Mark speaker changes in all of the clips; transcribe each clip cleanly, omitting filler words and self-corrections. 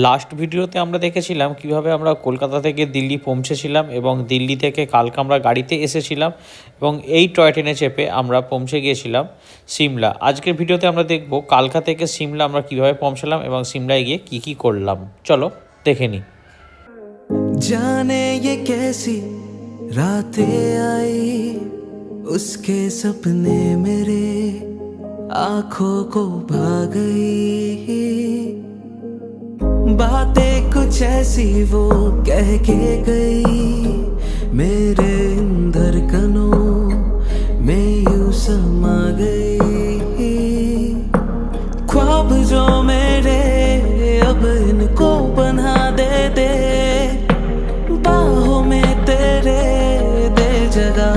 Speaker 1: Last ভিডিওতে আমরা দেখেছিলাম কিভাবে আমরা কলকাতা থেকে দিল্লি পৌঁছেছিলাম এবং দিল্লি থেকে কালকে আমরা গাড়িতে এসেছিলাম এবং এই টয় ট্রেনে চেপে আমরা পৌঁছে গিয়েছিলাম সিমলা। আজকের ভিডিওতে আমরা দেখব কালকা থেকে সিমলা আমরা কিভাবে পৌঁছালাম এবং সিমলায় গিয়ে কি করলাম। চলো দেখে নিই।
Speaker 2: जाने ये कैसी रातें आई, उसके सपने मेरे आंखों को भा गई। बातें कुछ ऐसी वो कह के गई, मेरे इन धड़कनों में यूं समा गई। ख्वाब जो मेरे अब इनको बना दे बाहों में तेरे दे जगह।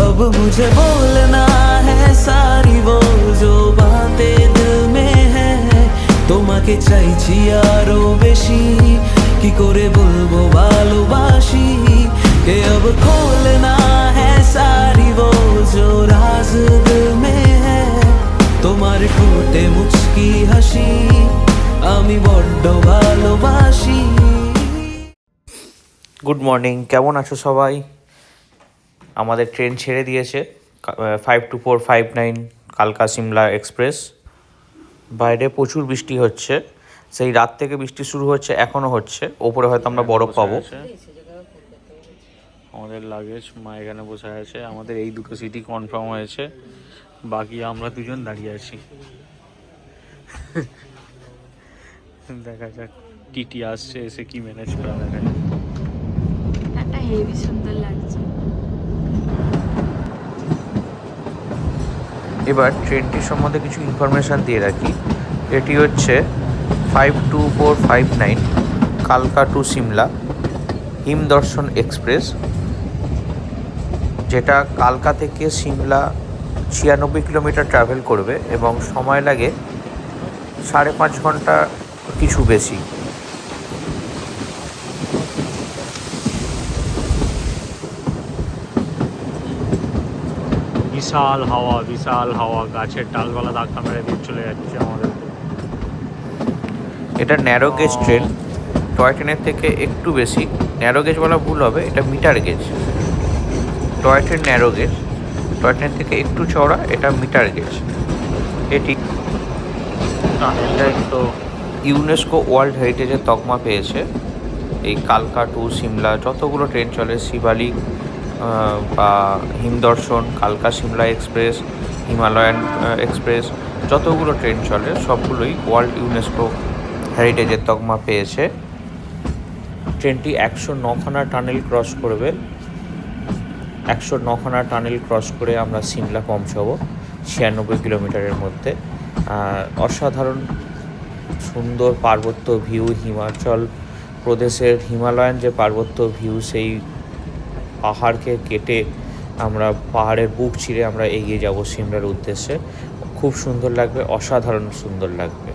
Speaker 2: अब मुझे बोलना है सारी वो जो बातें दिल में है, তোমাকে চাইছি আরো বেশি, কি করে বলবো ভালোবাসি। कि अब खोलना है सारी वो जो राज दिल में है, তোমার ঠোঁটে মুচকি হাসি আমি বড্ড ভালোবাসি।
Speaker 1: গুড মর্নিং, কেমন আছো সবাই? আমাদের ট্রেন ছেড়ে দিয়েছে 52459 কালকা সিমলা এক্সপ্রেস। বাইরে প্রচুর বৃষ্টি হচ্ছে, সেই রাত থেকে বৃষ্টি শুরু হচ্ছে, এখনও হচ্ছে। ওপরে হয়তো আমরা বরফ পাবো। আমাদের লাগেজ মা এখানে বসে আছে। আমাদের এই দুটো সিটি কনফার্ম হয়েছে, বাকি আমরা দুজন দাঁড়িয়ে আছি। দেখা যাক টিটি আসছে, এসে কি ম্যানেজ করা দেখা যায়।
Speaker 3: একটা হেভি সুন্দর লাগছে।
Speaker 1: এবার ট্রেনটির সম্বন্ধে কিছু ইনফরমেশান দিয়ে রাখি। এটি হচ্ছে 52459 কালকা টু সিমলা হিমদর্শন এক্সপ্রেস, যেটা কালকা থেকে সিমলা 96 কিলোমিটার ট্রাভেল করবে এবং সময় লাগে 5.5 ঘন্টা কিছু বেশি। বিশাল হাওয়া, গাছের ডালপালা ধাক্কা মেরে দিয়ে চলে যাচ্ছে আমাদের। এটা ন্যারো গেজ ট্রেন, টয় ট্রেনের থেকে একটু বেশি। ন্যারো গেজ বলা ভুল হবে, এটা meter gauge. Toy train narrow gauge, toy train থেকে একটু চওড়া, এটা মিটার গেজ। এটি তো ইউনেস্কো ওয়ার্ল্ড হেরিটেজের তকমা পেয়েছে। এই কালকা টু সিমলা যতগুলো ট্রেন চলে, শিবালিক বা হিমদর্শন, কালকা সিমলা এক্সপ্রেস, হিমালয়ান এক্সপ্রেস, যতগুলো ট্রেন চলে সবগুলোই ওয়ার্ল্ড ইউনেস্কো হেরিটেজের তকমা পেয়েছে। ট্রেনটি 109খানা টানেল ক্রস করবে। 109খানা টানেল ক্রস করে আমরা সিমলা পৌঁছাবো 96 কিলোমিটারের মধ্যে। অসাধারণ সুন্দর পার্বত্য ভিউ, হিমাচল প্রদেশের হিমালয়ান যে পার্বত্য ভিউ, সেই পাহাড়কে কেটে আমরা পাহাড়ের বুক চিরে আমরা এগিয়ে যাব সিমলার উদ্দেশ্যে। খুব সুন্দর লাগবে, অসাধারণ সুন্দর লাগবে।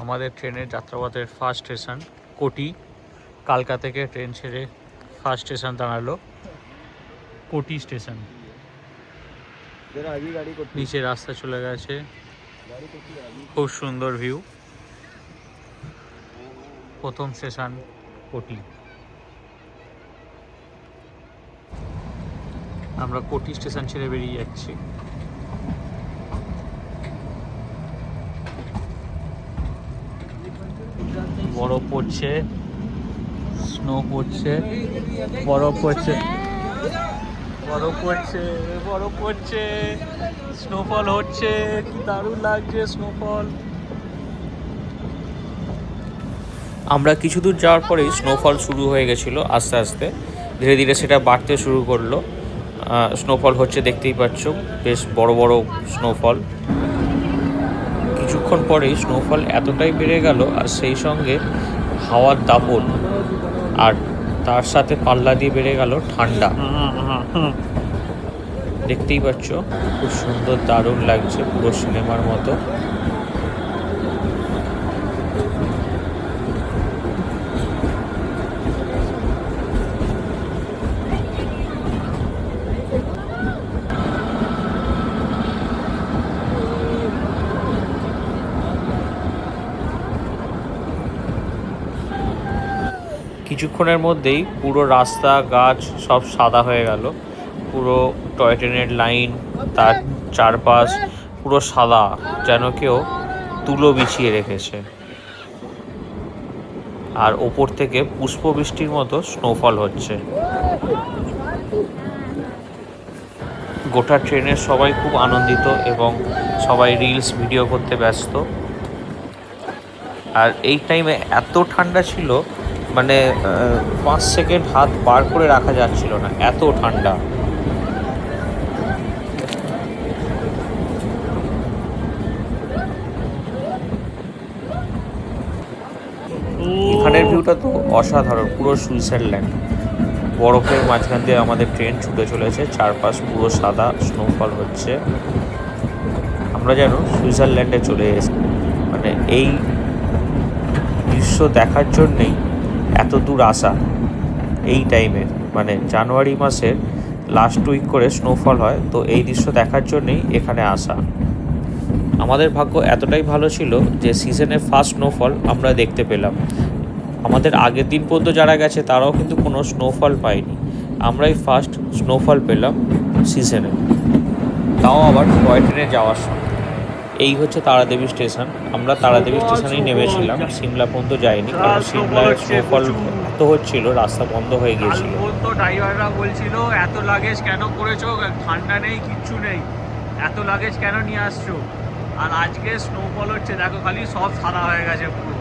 Speaker 1: আমাদের ট্রেনের যাত্রাপথের ফার্স্ট স্টেশন কোটি। কালকা থেকে ট্রেন ছেড়ে ফার্স্ট স্টেশন দাঁড়ালো কোটি স্টেশন। নিচে রাস্তা চলে গেছে, খুব সুন্দর ভিউ। প্রথম স্টেশন কোটি। আমরা কোটি স্টেশন ছেড়ে বেরিয়ে যাচ্ছি। বরফ পড়ছে, স্নো পড়ছে, বরফ পড়ছে, স্নোফল হচ্ছে। কি দারুণ লাগছে স্নোফল। আমরা কিছু দূর যাওয়ার পরেই স্নোফল শুরু হয়ে গেছিলো। আস্তে আস্তে ধীরে ধীরে সেটা বাড়তে শুরু করলো। স্নোফল হচ্ছে, দেখতেই পাচ্ছ, বেশ বড় বড় স্নোফল। কিছুক্ষণ পরেই স্নোফল এতটাই বেড়ে গেল, আর সেই সঙ্গে হাওয়ার দাপট, আর তার সাথে পাল্লা দিয়ে বেড়ে গেল ঠান্ডা। দেখতেই পাচ্ছ খুব সুন্দর, দারুণ লাগছে, পুরো সিনেমার মতো। কিছুক্ষণের মধ্যেই পুরো রাস্তা, গাছ সব সাদা হয়ে গেল। পুরো টয় ট্রেনের লাইন, তার চারপাশ পুরো সাদা, যেন কেউ তুলো বিছিয়ে রেখেছে। আর ওপর থেকে পুষ্পবৃষ্টির মতো স্নোফল হচ্ছে। গোটা ট্রেনের সবাই খুব আনন্দিত এবং সবাই রিলস ভিডিও করতে ব্যস্ত। আর এই টাইমে এত ঠান্ডা ছিল, মানে 5 সেকেন্ড হাত বার করে রাখা যাচ্ছিল না, এত ঠান্ডা। এখানের ভিউটা তো অসাধারণ, পুরো সুইজারল্যান্ড। বরফের মাঝখান দিয়ে আমাদের ট্রেন ছুটে চলেছে, চারপাশ পুরো সাদা, স্নোফল হচ্ছে। আমরা যেন সুইজারল্যান্ডে চলে এসেছি। মানে এই দৃশ্য দেখার জন্যেই এত দূর আসা। এই টাইমে মানে জানুয়ারি মাসের লাস্ট উইক করে স্নোফল হয়, তো এই দৃশ্য দেখার জন্যেই এখানে আসা। আমাদের ভাগ্য এতটাই ভালো ছিল যে সিজনের ফার্স্ট স্নোফল আমরা দেখতে পেলাম। আমাদের আগের দিন পর্যন্ত যারা গেছে তারাও কিন্তু কোনো স্নোফল পায়নি। আমরাই ফার্স্ট স্নোফল পেলাম সিজনে, তাও আবার টয় ট্রেনে যাওয়ার সময়। এই হচ্ছে তারাদেবী স্টেশন। আমরা তারাদেবী স্টেশনেই নেমেছিলাম, সিমলা পর্যন্ত যাইনি, কারণ সিমলায় স্নোফল এত হচ্ছিল রাস্তা বন্ধ হয়ে গিয়েছিল।
Speaker 4: তো ড্রাইভাররা বলছিল এত লাগেজ কেন করেছো, ঠান্ডা নেই, কিচ্ছু নেই, এত লাগেজ কেন নিয়ে আসছো। আর আজকে স্নোফল হচ্ছে, দেখো খালি সব সাদা হয়ে গেছে পুরো।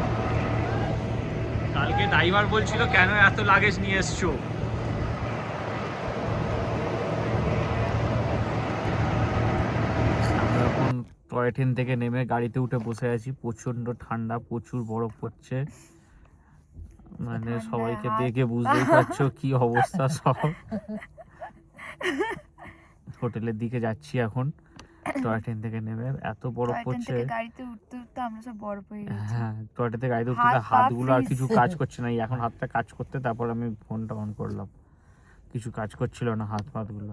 Speaker 4: কালকে ড্রাইভার বলছিল কেন এত লাগেজ নিয়ে এসছো। আমরা এখন টয় ট্রেন থেকে নেমে গাড়িতে উঠে বসে আছি। প্রচন্ড ঠান্ডা, প্রচুর বরফ পড়ছে। মানে সবাইকে দেখে বুঝতেই পারছো কি অবস্থা। সব হোটেলের দিকে যাচ্ছি এখন টয় ট্রেন থেকে নেমে। এত বরফ পড়ছে,
Speaker 3: গাড়িতে উঠতে উঠতে আমরা সব বরফ হয়ে গেছি।
Speaker 4: হ্যাঁ টয় ট্রেন থেকে গাড়িতে উঠতে হাতগুলো আর কিছু কাজ করছে না। এখন হাতটা কাজ করতে, তারপর আমি ফোনটা অন করলাম, কিছু কাজ করছিল না হাত ফাতগুলো।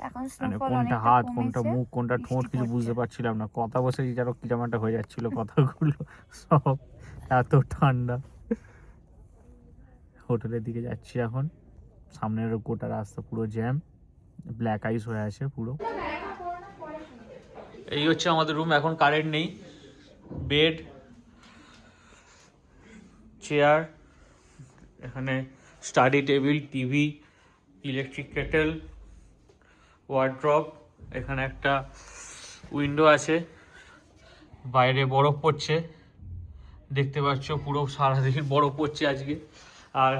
Speaker 3: এখন
Speaker 4: মানে
Speaker 3: স্নোফল
Speaker 4: কোনটা হাত, কোনটা মুখ, কোনটা ঠোঁট কিছু বুঝতে পারছিলাম না। কথা বসে যেন কিরকম একটা হয়ে যাচ্ছিল কথাগুলো সব, এত ঠান্ডা। হোটেলের দিকে যাচ্ছি এখন। সামনের গোটা রাস্তা পুরো জ্যাম, ব্ল্যাক আইস হয়ে আছে পুরো। এই হচ্ছে আমাদের রুম। এখন কারেন্ট নেই। বেড, চেয়ার, এখানে study table, TV, electric kettle, wardrobe, এখানে একটা উইন্ডো আছে, বাইরে বরফ পড়ছে, দেখতে পাচ্ছ পুরো সারাদিন বরফ পড়ছে আজকে। আর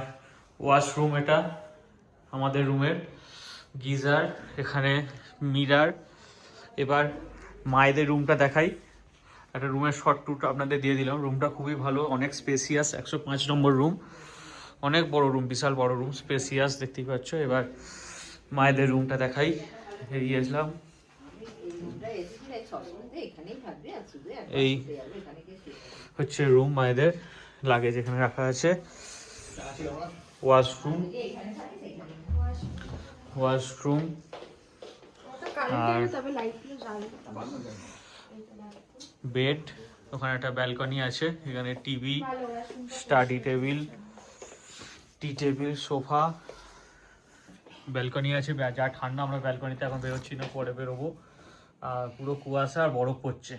Speaker 4: ওয়াশরুম এটা আমাদের রুমের, গিজার, এখানে মিরার। এবার মায়েদের রুমটা দেখাই। একটা রুমের শর্ট টুরটা আপনাদের দিয়ে দিলাম। রুমটা খুবই ভালো, অনেক স্পেসিয়াস, 105 নম্বর রুম, অনেক বড় রুম, বিশাল বড় রুম, স্পেসিয়াস, দেখতেই পাচ্ছ। এবার মায়েদের রুমটা দেখাই। এসলাম, এই হচ্ছে রুম মায়েদের, লাগেজ এখানে রাখা আছে। ওয়াশরুম, আর বেড, ওখানে একটা ব্যালকনি আছে, এখানে টিভি, স্টাডি টেবিল, টি টেবিল, সোফা, ব্যালকনি আছে। যা ঠান্ডা, আমরা ব্যালকনিতে এখন বেরোচ্ছি না, পরে বেরোবো। আর পুরো কুয়াশা আর বরফ পড়ছে।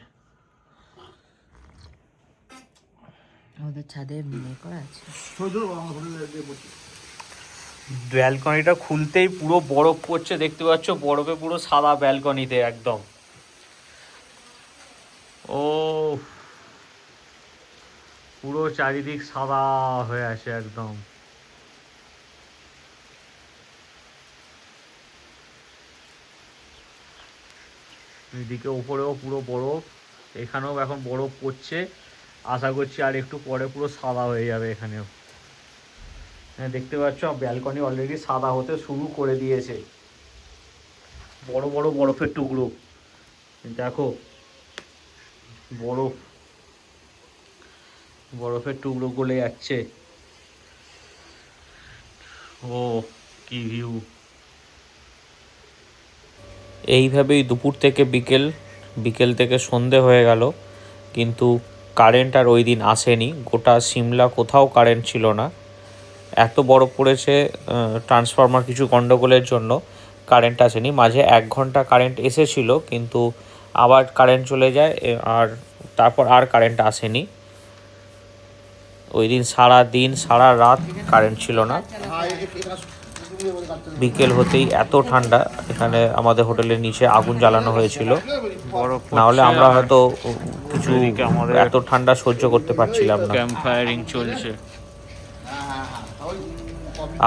Speaker 3: আমাদের ছাদে মেয়ে করা আছে।
Speaker 4: ব্যালকনিটা খুলতেই পুরো বরফ পড়ছে, দেখতে পাচ্ছ, বরফে পুরো সাদা ব্যালকনিতে একদম। ও পুরো চারিদিক সাদা হয়ে আছে একদম। এদিকে উপরেও পুরো বরফ, এখানেও এখন বরফ পড়ছে। আশা করছি আর একটু পরে পুরো সাদা হয়ে যাবে এখানেও। দেখতে পাচ্ছ ব্যালকনি অলরেডি সাদা হতে শুরু করে দিয়েছে। বড় বড় বরফের টুকরো, দেখো বরফের টুকরো গলে যাচ্ছে। ও কি ভিউ!
Speaker 1: এইভাবেই দুপুর থেকে বিকেল, বিকেল থেকে সন্ধে হয়ে গেল, কিন্তু কারেন্ট আর ওই দিন আসেনি। গোটা সিমলা কোথাও কারেন্ট ছিল না, এত বরফ পড়েছে। ট্রান্সফরমার কিছু গন্ডগোলের জন্য কারেন্ট আসেনি। মাঝে 1 ঘন্টা কারেন্ট এসেছিল, কিন্তু আবার কারেন্ট চলে যায়, আর তারপর আর কারেন্ট আসেনি। ওই দিন সারা দিন সারা রাত কারেন্ট ছিল না। বিকেল হতেই এত ঠান্ডা, এখানে আমাদের হোটেলের নিচে আগুন জ্বালানো হয়েছিল, না হলে আমরা হয়তো কিছু এত ঠান্ডা সহ্য করতে পারছিলাম না।
Speaker 4: ক্যাম্প ফায়ারিং চলছে।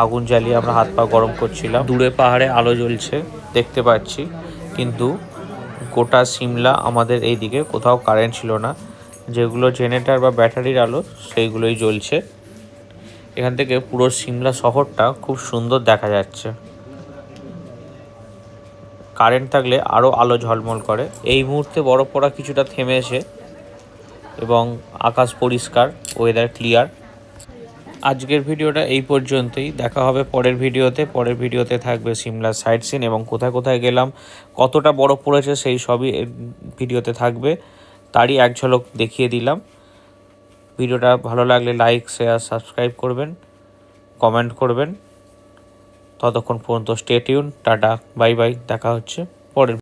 Speaker 1: আগুন জ্বালিয়ে আমরা হাত পা গরম করছিলাম। দূরে পাহাড়ে আলো জ্বলছে দেখতে পাচ্ছি, কিন্তু গোটা সিমলা আমাদের এই দিকে কোথাও কারেন্ট ছিল না। যেগুলো জেনারেটর বা ব্যাটারির আলো সেইগুলোই জ্বলছে। এখান থেকে পুরো সিমলা শহরটা খুব সুন্দর দেখা যাচ্ছে। কারেন্ট থাকলে আরও আলো ঝলমল করে। এই মুহূর্তে বরফ পড়া কিছুটা থেমেছে এবং আকাশ পরিষ্কার, ওয়েদার ক্লিয়ার। আজকের ভিডিওটা এই পর্যন্তই। দেখা হবে পরের ভিডিওতে। পরের ভিডিওতে থাকবে সিমলার সাইট সিন এবং কোথায় কোথায় গেলাম, কতটা বরফ পড়েছে সেই সবই ভিডিওতে থাকবে। তারই এক ঝলক দেখিয়ে দিলাম। ভিডিওটা ভালো লাগলে লাইক, শেয়ার, সাবস্ক্রাইব করবেন, কমেন্ট করবেন। ততক্ষণ পর্যন্ত stay tune. Tata, bye bye, দেখা হচ্ছে।